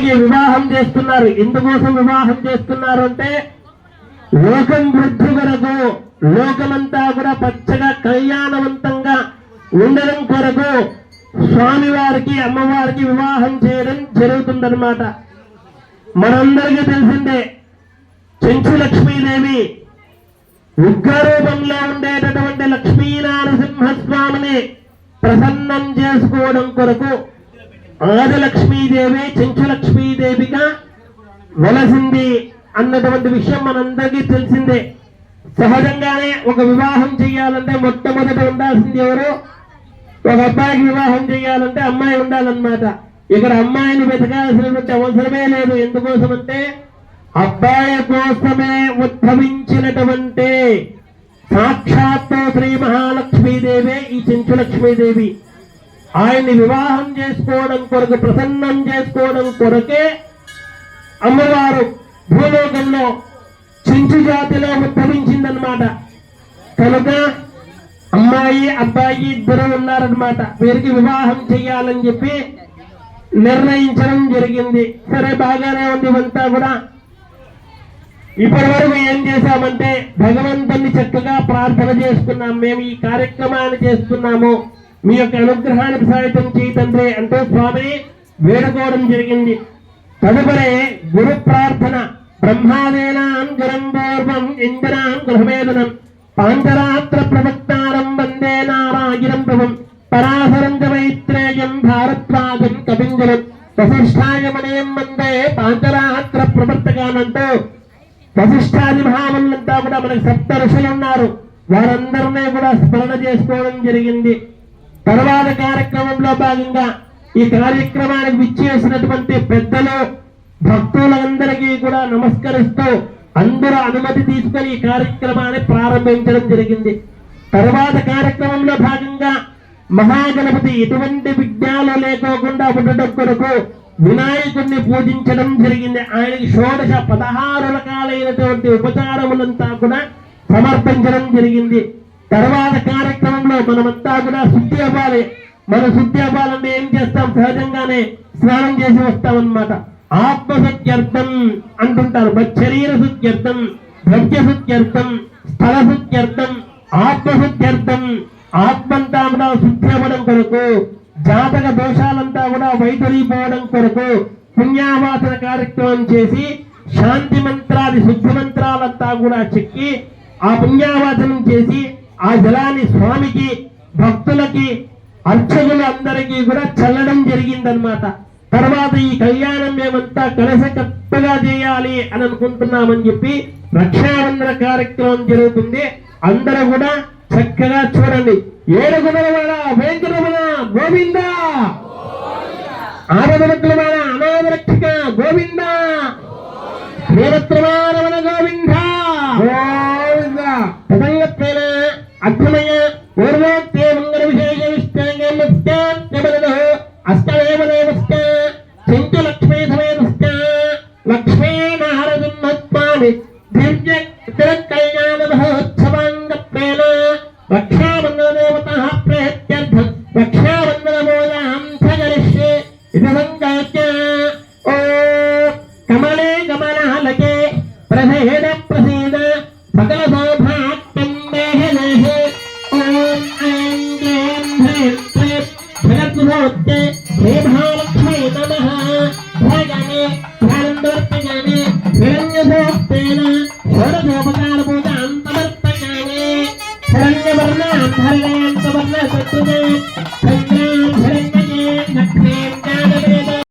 వారికి వివాహం చేస్తున్నారు. ఎందుకోసం వివాహం చేస్తున్నారు అంటే లోకం వృద్ధి కొరకు, లోకమంతా కూడా పచ్చగా కళ్యాణవంతంగా ఉండడం కొరకు స్వామివారికి అమ్మవారికి వివాహం చేయడం జరుగుతుందన్నమాట. మనందరికీ తెలిసిందే చెంచు లక్ష్మీదేవి ఉగ్రరూపంలో ఉండేటటువంటి లక్ష్మీనరసింహస్వామిని ప్రసన్నం చేసుకోవడం కొరకు ఆది లక్ష్మీదేవి చెంచు లక్ష్మీదేవిగా వెలసింది అన్నటువంటి విషయం మనందరికీ తెలిసిందే. సహజంగానే ఒక వివాహం చేయాలంటే మొట్టమొదట ఉండాల్సింది ఎవరు? ఒక అబ్బాయికి వివాహం చేయాలంటే అమ్మాయి ఉండాలన్నమాట. ఇక్కడ అమ్మాయిని వెతకాల్సినటువంటి అవసరమే లేదు. ఎందుకోసం అంటే అబ్బాయి కోసమే ఉద్భవించినటువంటి సాక్షాత్తు శ్రీ మహాలక్ష్మీదేవి ఈ చెంచు లక్ష్మీదేవి. ఆయన్ని వివాహం చేసుకోవడం కొరకు, ప్రసన్నం చేసుకోవడం కొరకే అమ్మవారు భూలోకంలో చెంచు జాతిలో ఉద్భవించిందనమాట. కనుక అమ్మాయి అబ్బాయి ఇద్దరు ఉన్నారనమాట. వీరికి వివాహం చెయ్యాలని చెప్పి నిర్ణయించడం జరిగింది. సరే, బాగానే ఉంది. ఇవంతా కూడా ఇప్పటి వరకు ఏం చేశామంటే భగవంతుని చక్కగా ప్రార్థన చేసుకున్నాం. మేము ఈ కార్యక్రమాన్ని చేస్తున్నాము, మీ యొక్క అనుగ్రహానికి సహాయం చేయి తండ్రి అంటూ స్వామిని వేడుకోవడం జరిగింది. తదుపరి గురు ప్రార్థన. బ్రహ్మాదేనాం గురం పూర్వం ఇంద్రాం గృహవేదనం పాంచరాత్ర ప్రవక్తారం వందే నారాయణం ప్రభుం పరాశరం చ మైత్రేయం భారద్వాజం కపింజలం వశిష్ఠాయమనేం వందే పాంచరాత్ర ప్రవర్తకానంటూ వశిష్ఠాది మహాములంతా కూడా మనకి సప్త ఋషులు ఉన్నారు. వారందరినీ కూడా స్మరణ చేసుకోవడం జరిగింది. తర్వాత కార్యక్రమంలో భాగంగా ఈ కార్యక్రమానికి విచ్చేసినటువంటి పెద్దలు భక్తులందరికీ కూడా నమస్కరిస్తూ అందరూ అనుమతి తీసుకొని ఈ కార్యక్రమాన్ని ప్రారంభించడం జరిగింది. తర్వాత కార్యక్రమంలో భాగంగా మహాగణపతి ఎటువంటి విఘ్నాలు లేకోకుండా ఉండడం కొరకు వినాయకుడిని పూజించడం జరిగింది. ఆయనకి 16 రకాలైనటువంటి ఉపచారములంతా కూడా సమర్పించడం జరిగింది. తర్వాత కార్యక్రమంలో మనమంతా కూడా శుద్ధి అవ్వాలి. మనం శుద్ధి అవ్వాలంటే ఏం చేస్తాం? సహజంగానే స్నానం చేసి వస్తామన్నమాట. ఆత్మశుద్ధ్యర్థం అంటుంటారు. శరీర శుద్ధ్యర్థం, ద్రవ్య శుద్ధ్యర్థం, స్థల శుద్ధ్యర్థం, ఆత్మశుద్ధ్యర్థం. ఆత్మంతా కూడా శుద్ధి అవ్వడం కొరకు, జాతక దోషాలంతా కూడా వైదొలిపోవడం కొరకు పుణ్యావాసన కార్యక్రమం చేసి శాంతి మంత్రాది శుద్ధి మంత్రాలంతా కూడా చెక్కి ఆ పుణ్యావాసనం చేసి ఆ జలాన్ని స్వామికి, భక్తులకి, అర్చకులందరికీ కూడా చల్లడం జరిగిందనమాట. తర్వాత ఈ కళ్యాణం మేమంతా కలసకట్టుగా చేయాలి అని అనుకుంటున్నామని చెప్పి రక్షాబంధన కార్యక్రమం జరుగుతుంది. అందరూ కూడా చక్కగా చూడండి. 7 గుణముల వెంకటరమణ గోవింద, 6 గుణముల అనాథ రక్షక గోవింద, శ్రీరత్నమారమణ గోవింద గోవింద. తదంగత్వేన అర్థమయ పూర్వోక్తే మంగళ విశేష విష్ణు అష్టదేవదేవశ్చ చెంచు లక్ష్మీ సమేతశ్చ లక్ష్మీ నారసింహత్వాని దివ్య కళ్యాణ మహోత్సవాంగత్వేన రక్షాబంధన దేవతః ప్రేత్యర్థం రక్షాబంధన మూలాం సగరిష్యే ఇది సంకల్ప్య ఓ కమలే కమలాలకే ప్రసేద ప్రసీద సకల సౌభాగ్యం దేహే దేహే ఓం ఐం క్లీం హ్రీం క్లీం జగద్గురోత్తే శ్రీ మహాలక్ష్మీ నమః. భజనే ధ్యానందవర్తకాని హిరణ్యసూక్తేన షోడశోపచార పూజాం సమర్పయామి. హిరణ్యవర్ణాం హరిణయాంతవర్ణ శత్రుజే